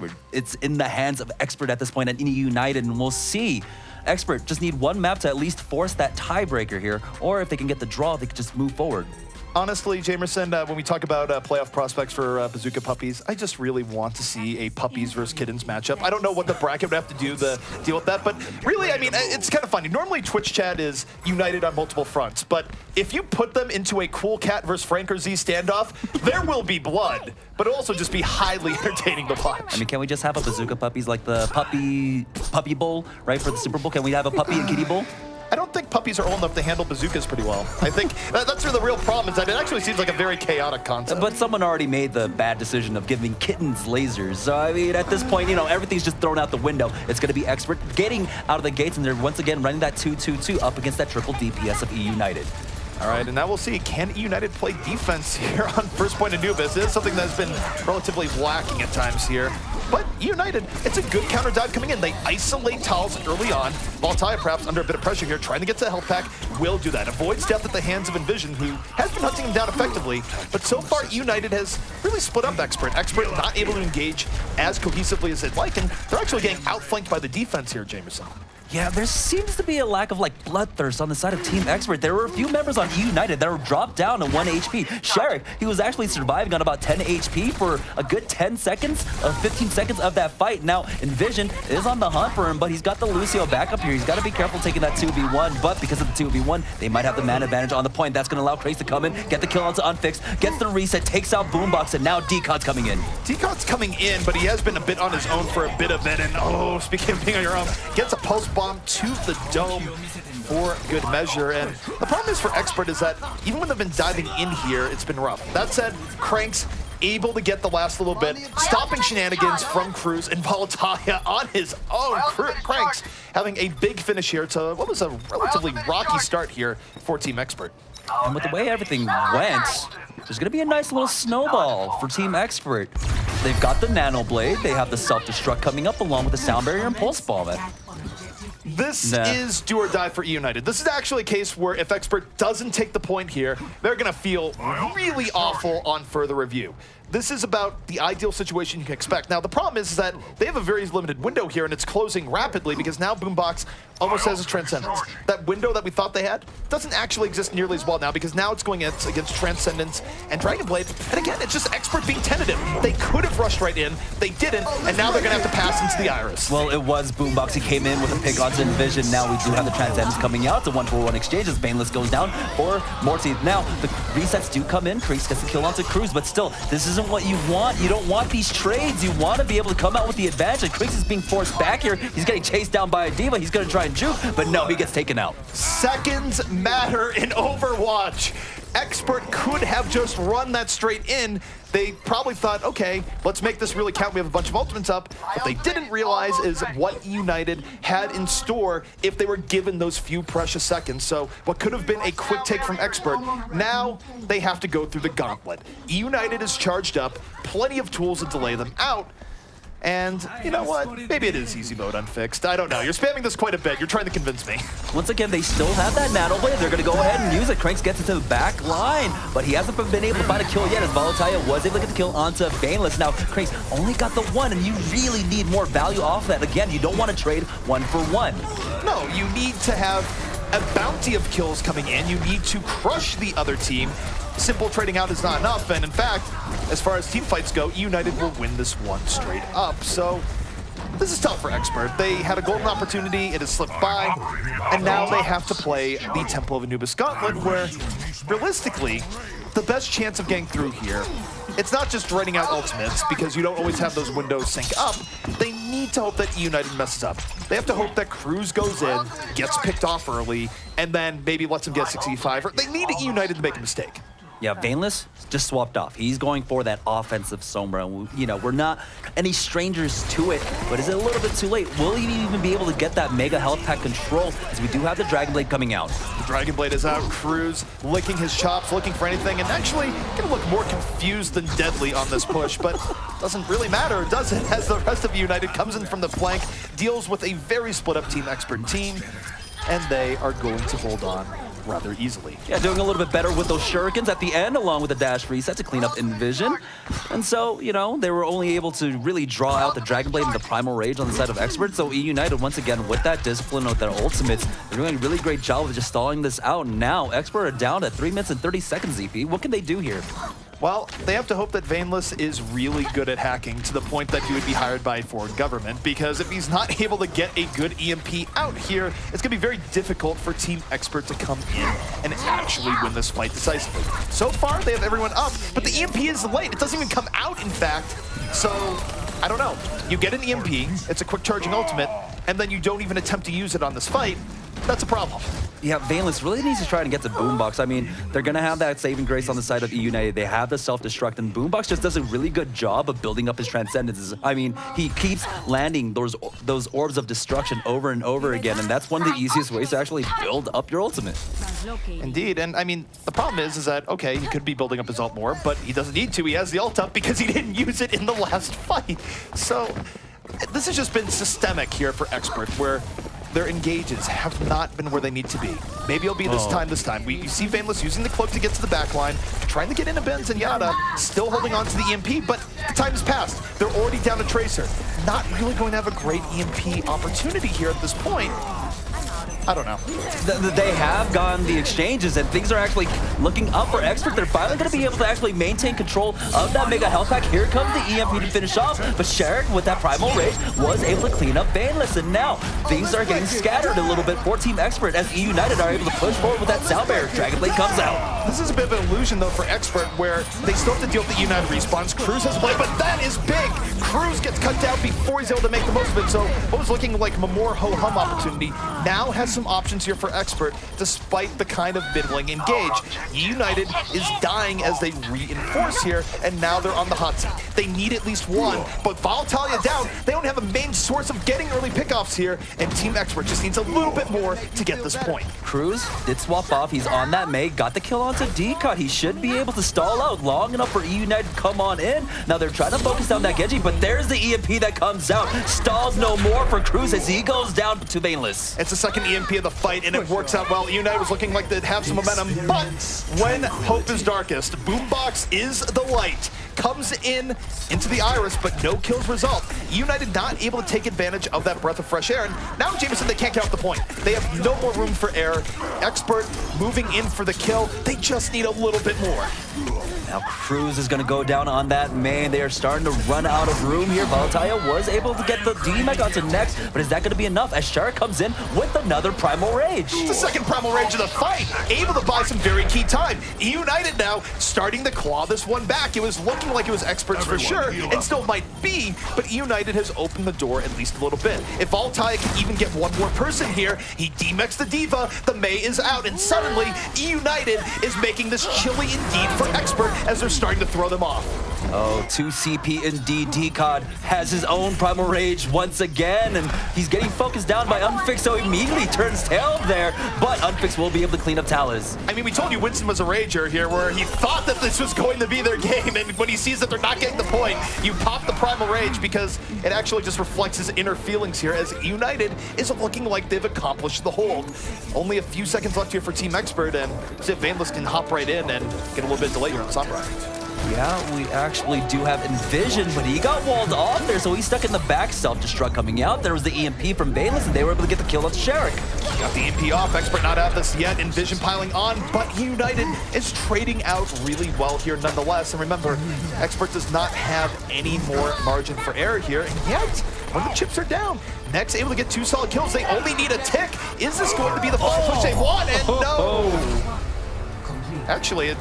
Expert. It's in the hands of Expert at this point at eUnited, and we'll see. Expert just need one map to at least force that tiebreaker here, or if they can get the draw, they can just move forward. Honestly, Jamerson, when we talk about playoff prospects for Bazooka Puppies, I just really want to see a Puppies versus Kittens matchup. I don't know what the bracket would have to do to deal with that, but really, I mean, it's kind of funny. Normally, Twitch chat is united on multiple fronts, but if you put them into a Cool Cat versus Frank or Z standoff, there will be blood, but it'll also just be highly entertaining to watch. I mean, can we just have a Bazooka Puppies like the Puppy Bowl, right, for the Super Bowl? Can we have a Puppy and Kitty Bowl? I don't think puppies are old enough to handle bazookas pretty well. I think that's where the real problem is that it actually seems like a very chaotic concept. But someone already made the bad decision of giving kittens lasers. So, I mean, at this point, you know, everything's just thrown out the window. It's going to be Expert getting out of the gates, and they're once again running that 2-2-2 up against that triple DPS of eUnited. All right, and now we'll see, can eUnited play defense here on first point Anubis? It is something that's been relatively lacking at times here. But eUnited, it's a good counter dive coming in. They isolate Tiles early on. Valtaya perhaps under a bit of pressure here, trying to get to the health pack, will do that. Avoids death at the hands of Envision, who has been hunting him down effectively. But so far, eUnited has really split up Expert. Expert not able to engage as cohesively as they'd like, and they're actually getting outflanked by the defense here, Jamerson. Yeah, there seems to be a lack of like bloodthirst on the side of Team Expert. There were a few members on eUnited that were dropped down to 1 HP. Sherrick, he was actually surviving on about 10 HP for a good 10 seconds, 15 seconds of that fight. Now, Envision is on the hunt for him, but he's got the Lucio backup here. He's got to be careful taking that 2v1, but because of the 2v1, they might have the man advantage on the point. That's going to allow Krace to come in, get the kill onto Unfixed, gets the reset, takes out Boombox, and now Decod's coming in. Decod's coming in, but he has been a bit on his own for a bit of it, and oh, speaking of being on your own, gets a pulse bomb to the dome for good measure. And the problem is for Expert is that even when they've been diving in here, it's been rough. That said, Crank's able to get the last little bit, stopping shenanigans from Cruz, and Valtaya on his own. Crank's having a big finish here to what was a relatively rocky start here for Team Expert. And with the way everything went, there's going to be a nice little snowball for Team Expert. They've got the Nano Blade, they have the Self-Destruct coming up along with the Sound Barrier and Pulse Bomb. This is do or die for eUnited. This is actually a case where if Expert doesn't take the point here, they're going to feel really awful on further review. This is about the ideal situation you can expect. Now, the problem is that they have a very limited window here, and it's closing rapidly because now Boombox almost has his Transcendence. That window that we thought they had doesn't actually exist nearly as well now because now it's going against Transcendence and Dragon Blade. And again, it's just Expert being tentative. They could have rushed right in, they didn't, and now they're going to have to pass into the Iris. Well, it was Boombox. He came in with a pick onto Envision. Now we do have the Transcendence coming out. It's a 1-for-1 exchange as Baneless goes down for Morty. Now, the resets do come in. Kreese gets the kill onto Cruz, but still, this isn't what you want. You don't want these trades. You want to be able to come out with the advantage. And Kreese is being forced back here. He's getting chased down by a D.Va. He's going to try and juke, but no, he gets taken out. Seconds matter in Overwatch. Expert could have just run that straight in. They probably thought, okay, let's make this really count. We have a bunch of ultimates up. What they didn't realize is what eUnited had in store if they were given those few precious seconds. So what could have been a quick take from Expert, now they have to go through the gauntlet. eUnited is charged up, plenty of tools to delay them out. And you know what? Maybe it is easy mode unfixed. I don't know. You're spamming this quite a bit. You're trying to convince me. Once again, they still have that Nano Blade. They're going to go ahead and use it. Cranks gets into the back line, but he hasn't been able to find a kill yet as Valtaya was able to get the kill onto Baneless. Now, Cranks only got the one, and you really need more value off that. Again, you don't want to trade 1-for-1. No, you need to have a bounty of kills coming in. You need to crush the other team. Simple trading out is not enough, and in fact, as far as team fights go, eUnited will win this one straight up. So this is tough for Expert. They had a golden opportunity, it has slipped by, and now they have to play the Temple of Anubis Gauntlet, where realistically, the best chance of getting through here, it's not just writing out ultimates, because you don't always have those windows sync up. They need to hope that eUnited messes up. They have to hope that Cruz goes in, gets picked off early, and then maybe lets him get 65. Or they need eUnited to make a mistake. Yeah, Baneless just swapped off. He's going for that offensive Sombra. You know, we're not any strangers to it, but is it a little bit too late? Will he even be able to get that mega health pack control as we do have the Dragon Blade coming out? The Dragon Blade is out. Cruz licking his chops, looking for anything, and actually gonna look more confused than deadly on this push, but doesn't really matter, does it? As the rest of eUnited comes in from the flank, deals with a very split up Team Expert team, and they are going to hold on rather easily. Yeah, doing a little bit better with those shurikens at the end, along with the dash reset to clean up Envision. And so, you know, they were only able to really draw out the Dragon Blade and the Primal Rage on the side of Expert. So eUnited, once again, with that discipline with their ultimates, they're doing a really great job of just stalling this out. And now, Expert are down at 3 minutes and 30 seconds, EP. What can they do here? Well, they have to hope that Vaneless is really good at hacking to the point that he would be hired by a foreign government, because if he's not able to get a good EMP out here, it's going to be very difficult for Team Expert to come in and actually win this fight decisively. So far, they have everyone up, but the EMP is late. It doesn't even come out, in fact. So, I don't know. You get an EMP, it's a quick charging ultimate, and then you don't even attempt to use it on this fight. That's a problem. Yeah, Vaneless really needs to try and get to Boombox. I mean, they're going to have that saving grace on the side of eUnited. They have the self-destruct, and Boombox just does a really good job of building up his transcendences. I mean, he keeps landing those orbs of destruction over and over again, and that's one of the easiest ways to actually build up your ultimate. Indeed, and I mean, the problem is that, okay, he could be building up his ult more, but he doesn't need to. He has the ult up because he didn't use it in the last fight. So, this has just been systemic here for Expert, where their engages have not been where they need to be. Maybe it'll be this time. You see Vaneless using the cloak to get to the back line, trying to get into Benz and Yada, still holding on to the EMP, but the time has passed. They're already down a Tracer. Not really going to have a great EMP opportunity here at this point. I don't know. They have gotten the exchanges, and things are actually looking up for Expert. They're finally going to be able to actually maintain control of that Mega Health Pack. Here comes the EMP to finish off, but Sherrick, with that Primal Rage, was able to clean up Vaneless, and now things are getting scattered a little bit for Team Expert as eUnited are able to push forward with that Sound Barrier. Dragon Blade comes out. This is a bit of an illusion, though, for Expert, where they still have to deal with the eUnited respawns. Cruz has played, but that is big! Cruz gets cut down before he's able to make the most of it, so what was looking like a more ho-hum opportunity now has some options here for Expert, despite the kind of middling engage. eUnited is dying as they reinforce here, and now they're on the hot seat. They need at least one, but Voltalia down, they don't have a main source of getting early pickoffs here, and Team Expert just needs a little bit more to get this point. Cruz did swap off. He's on that May, got the kill onto D-Cut. He should be able to stall out long enough for eUnited to come on in. Now they're trying to focus down that Genji, but there's the EMP that comes out. Stalls no more for Cruz as he goes down to Vaneless. It's the second EMP of the fight, and it works out well. eUnited was looking like they'd have some momentum, but when hope is darkest, Boombox is the light. Comes into the Iris, but no kills result. eUnited not able to take advantage of that breath of fresh air, and now Jamerson, they can't count the point. They have no more room for error. Expert moving in for the kill. They just need a little bit more. Now Cruz is going to go down on that main. They are starting to run out of room here. Voltalia was able to get the D-Mech onto next, but is that going to be enough as Shark comes in with another Primal Rage? The second Primal Rage of the fight, able to buy some very key time. eUnited now starting to claw this one back. It was looking like it was Experts for sure, and still might be, but eUnited has opened the door at least a little bit. If Voltalia can even get one more person here, he D-Mechs the Diva, the May is out, and suddenly eUnited is making this chilly indeed for Expert as they're starting to throw them off. Oh, 2CP indeed. D-Cod has his own Primal Rage once again, and he's getting focused down by Unfix, so immediately turns tail there, but Unfix will be able to clean up Talus. I mean, we told you Winston was a rager here, where he thought that this was going to be their game, and when he sees that they're not getting the point, you pop the Primal Rage because it actually just reflects his inner feelings here, as eUnited is looking like they've accomplished the hold. Only a few seconds left here for Team Expert, and see if Vaneless can hop right in and get a little bit delayed here on Sunrise. Yeah, we actually do have Envision, but he got walled off there, so he's stuck in the back. Self-destruct coming out. There was the EMP from Vaneless, and they were able to get the kill on Sherrick. Got the EMP off. Expert not out this yet. Envision piling on, but eUnited is trading out really well here nonetheless. And remember, Expert does not have any more margin for error here, and yet, when the chips are down, Next able to get 2 solid kills. They only need a tick. Is this going to be the final push they want? And no! Actually,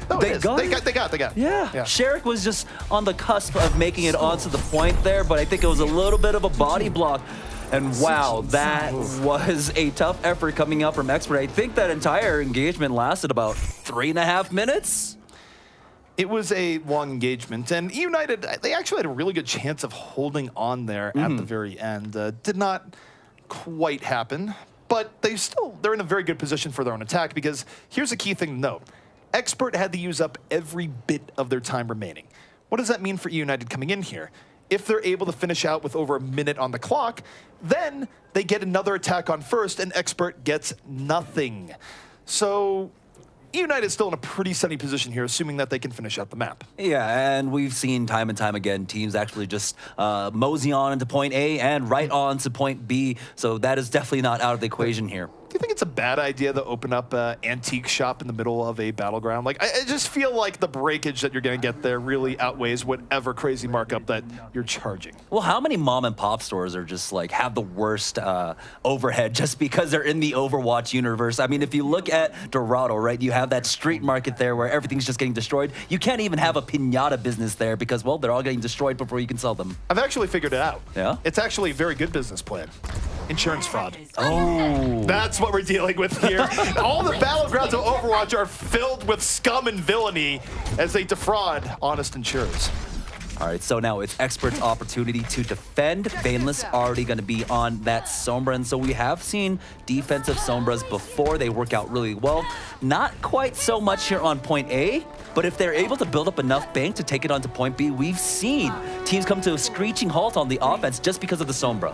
no, they got it. Yeah. Sherrick was just on the cusp of making it onto the point there, but I think it was a little bit of a body block. And wow, that was a tough effort coming out from Expert. I think that entire engagement lasted about 3.5 minutes. It was a long engagement, and eUnited, they actually had a really good chance of holding on there at the very end. Did not quite happen, but they're in a very good position for their own attack, because here's a key thing to note. Expert had to use up every bit of their time remaining. What does that mean for eUnited coming in here? If they're able to finish out with over a minute on the clock, then they get another attack on first, and Expert gets nothing. So eUnited is still in a pretty sunny position here, assuming that they can finish out the map. Yeah, and we've seen time and time again teams actually just mosey on into point A and right on to point B, so that is definitely not out of the equation here. Do you think it's a bad idea to open up an antique shop in the middle of a battleground? Like, I just feel like the breakage that you're going to get there really outweighs whatever crazy markup that you're charging. Well, how many mom and pop stores are just like have the worst overhead just because they're in the Overwatch universe? I mean, if you look at Dorado, right, you have that street market there where everything's just getting destroyed. You can't even have a piñata business there because, well, they're all getting destroyed before you can sell them. I've actually figured it out. Yeah? It's actually a very good business plan. Insurance fraud. Oh. That's what we're dealing with here. All the battlegrounds of Overwatch are filled with scum and villainy as they defraud honest insurers. All right, so now it's Expert's opportunity to defend. Vaneless already going to be on that Sombra, and so we have seen defensive Sombras before. They work out really well. Not quite so much here on point A, but if they're able to build up enough bank to take it onto point B, we've seen teams come to a screeching halt on the offense just because of the Sombra.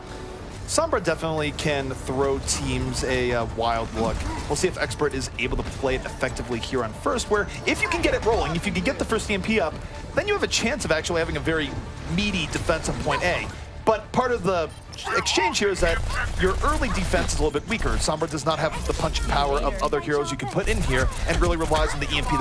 Sombra definitely can throw teams a wild look. We'll see if Expert is able to play it effectively here on first, where if you can get it rolling, if you can get the first EMP up, then you have a chance of actually having a very meaty defense on point A. But part of the exchange here is that your early defense is a little bit weaker. Sombra does not have the punching power of other heroes you can put in here and really relies on the EMP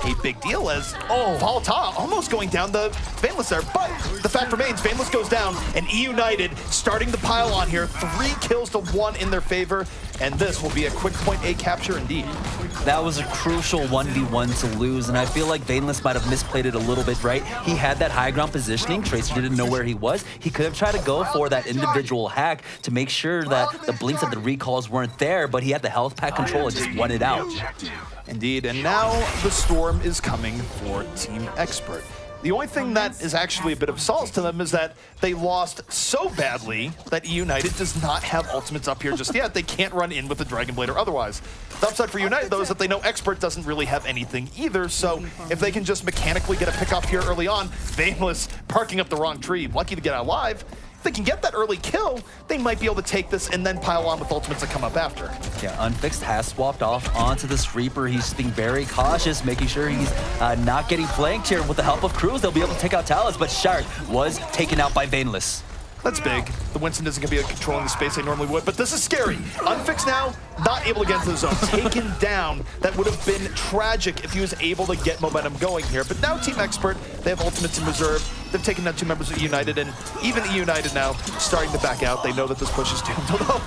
a big deal as Volta almost going down the Vaneless there. But the fact remains, Vaneless goes down and eUnited starting to pile on here. 3 kills to 1 in their favor, and this will be a quick point A capture indeed. That was a crucial 1v1 to lose, and I feel like Vaneless might have misplayed it a little bit, right? He had that high ground positioning. Tracer didn't know where he was. He could have tried to go for that individual hack to make sure that the blinks and the recalls weren't there, but he had the health pack control and just won it out. Indeed, and now the storm is coming for Team Expert. The only thing that is actually a bit of solace to them is that they lost so badly that eUnited does not have ultimates up here just yet. They can't run in with the Dragon Blade or otherwise. The upside for eUnited, though, is that they know Expert doesn't really have anything either, so if they can just mechanically get a pick off here early on, Vaneless parking up the wrong tree, lucky to get out alive. If they can get that early kill, they might be able to take this and then pile on with ultimates that come up after. Yeah, Unfixed has swapped off onto this Reaper. He's just being very cautious, making sure he's not getting flanked here. With the help of Cruz, they'll be able to take out Talus, but Shark was taken out by Vaneless. That's big. The Winston isn't going to be controlling the space they normally would, but this is scary. Unfixed now, not able to get into the zone. Taken down. That would have been tragic if he was able to get momentum going here. But now Team Expert, they have ultimates in reserve. They've taken down 2 members of eUnited, and even eUnited now starting to back out. They know that this push is doomed. Although,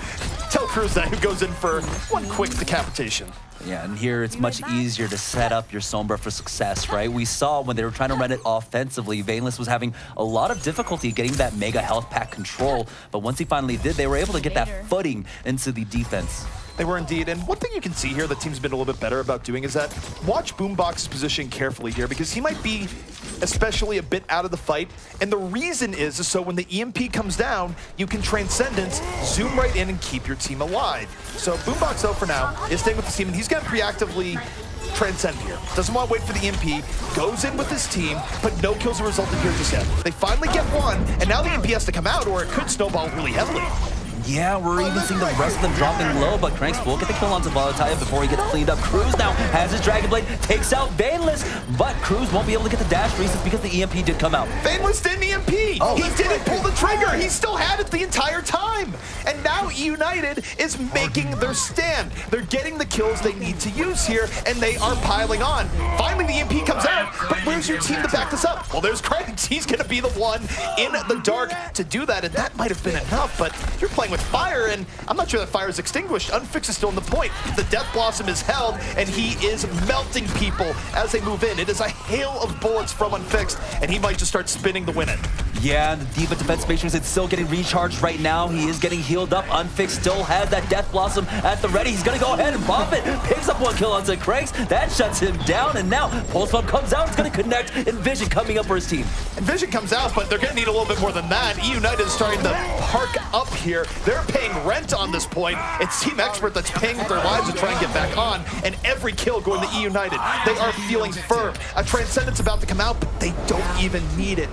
tell Cruz that, who goes in for one quick decapitation. Yeah, and here it's much easier to set up your Sombra for success, right? We saw when they were trying to run it offensively, Vaneless was having a lot of difficulty getting that mega health pack control, but once he finally did, they were able to get that footing into the defense. They were indeed, and one thing you can see here the team's been a little bit better about doing is that watch Boombox's position carefully here, because he might be especially a bit out of the fight, and the reason is so when the EMP comes down, you can Transcendence, zoom right in, and keep your team alive. So Boombox, though, for now, is staying with the team, and he's going to preactively Transcend here. Doesn't want to wait for the EMP, goes in with his team, but no kills are resulted here just yet. They finally get one, and now the EMP has to come out, or it could snowball really heavily. Yeah, we're even seeing the rest of them dropping low, but Cranks will get the kill onto Volatile before he gets cleaned up. Cruz now has his Dragon Blade, takes out Vaneless, but Cruz won't be able to get the dash resets because the EMP did come out. Vaneless didn't EMP! He didn't pull the trigger! He still had it the entire time! And now eUnited is making their stand. They're getting the kills they need to use here, and they are piling on. Finally, the EMP comes out, but where's your team to back this up? Well, there's Cranks. He's gonna be the one in the dark to do that, and that might have been enough, but you're playing with fire, and I'm not sure that fire is extinguished. Unfixed is still in the point. The Death Blossom is held, and he is melting people as they move in. It is a hail of bullets from Unfixed, and he might just start spinning the win in. Yeah, the D.Va defense matrix is still getting recharged right now. He is getting healed up. Unfixed still has that Death Blossom at the ready. He's gonna go ahead and pop it. Picks up one kill onto Cranks. That shuts him down, and now Pulse Pump comes out. It's gonna connect, and Vision coming up for his team. And Vision comes out, but they're gonna need a little bit more than that. eUnited is starting to park up here. They're paying rent on this point. It's Team Expert that's paying with their lives to try and get back on, and every kill going to eUnited. They are feeling firm. A Transcendence about to come out, but they don't even need it.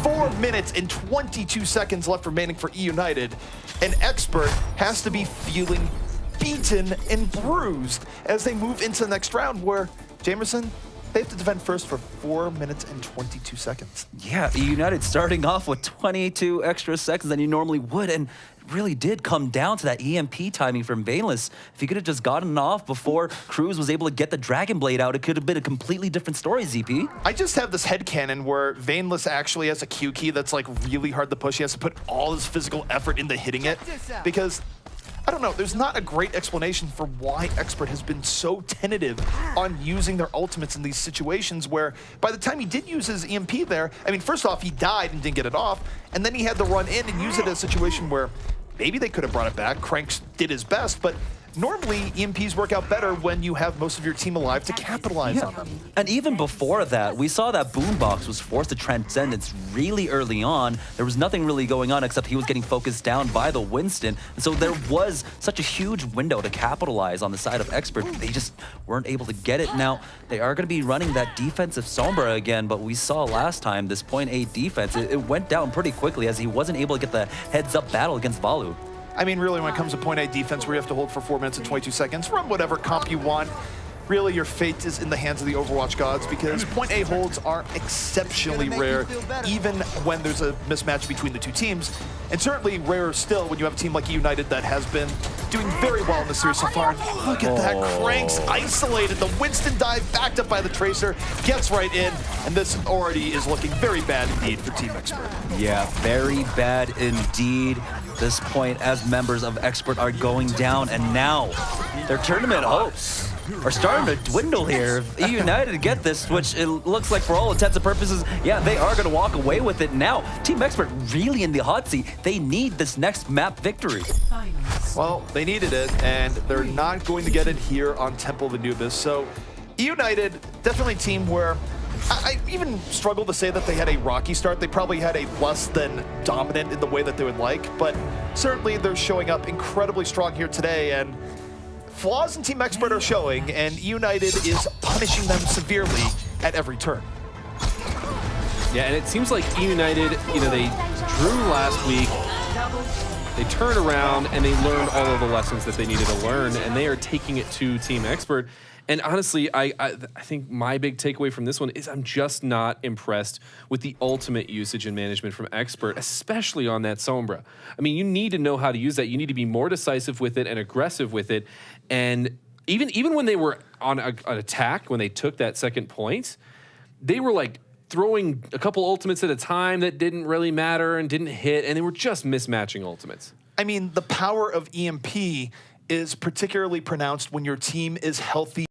4 minutes and 22 seconds left remaining for eUnited, and Expert has to be feeling beaten and bruised as they move into the next round where Jamerson, they have to defend first for 4 minutes and 22 seconds. Yeah, eUnited starting off with 22 extra seconds than you normally would, and it really did come down to that EMP timing from Vaneless. If he could have just gotten off before Cruz was able to get the Dragon Blade out, it could have been a completely different story, ZP. I just have this headcanon where Vaneless actually has a Q key that's like really hard to push. He has to put all his physical effort into hitting it because I don't know, there's not a great explanation for why Expert has been so tentative on using their ultimates in these situations where by the time he did use his EMP there, I mean, first off, he died and didn't get it off, and then he had to run in and use it in a situation where maybe they could have brought it back. Cranks did his best, but normally EMPs work out better when you have most of your team alive to capitalize on them. And even before that, we saw that Boombox was forced to Transcendence really early on. There was nothing really going on except he was getting focused down by the Winston. And so there was such a huge window to capitalize on the side of Expert. They just weren't able to get it. Now, they are going to be running that defensive Sombra again, but we saw last time this point A defense, it went down pretty quickly as he wasn't able to get the heads-up battle against Valu. I mean, really, when it comes to point A defense where you have to hold for 4 minutes and 22 seconds, run whatever comp you want. Really, your fate is in the hands of the Overwatch gods because point A holds are exceptionally rare, even when there's a mismatch between the two teams. And certainly rarer still when you have a team like eUnited that has been doing very well in the series so far. Look at that, Cranks isolated. The Winston dive backed up by the Tracer, gets right in, and this already is looking very bad indeed for Team Expert. Yeah, very bad indeed. This point as members of Expert are going down, and now their tournament hopes are starting to dwindle here. If eUnited get this, which it looks like for all intents and purposes, yeah, they are going to walk away with it now. Team Expert really in the hot seat. They need this next map victory. Well, they needed it, and they're not going to get it here on Temple of Anubis. So eUnited, definitely a team where I even struggle to say that they had a rocky start. They probably had a less than dominant in the way that they would like, but certainly they're showing up incredibly strong here today, and flaws in Team Expert are showing, and eUnited is punishing them severely at every turn. Yeah, and it seems like eUnited, you know, they drew last week, they turned around, and they learned all of the lessons that they needed to learn, and they are taking it to Team Expert. And honestly, I think my big takeaway from this one is I'm just not impressed with the ultimate usage and management from Expert, especially on that Sombra. I mean, you need to know how to use that. You need to be more decisive with it and aggressive with it. And even when they were on an attack, when they took that second point, they were like throwing a couple ultimates at a time that didn't really matter and didn't hit, and they were just mismatching ultimates. I mean, the power of EMP is particularly pronounced when your team is healthy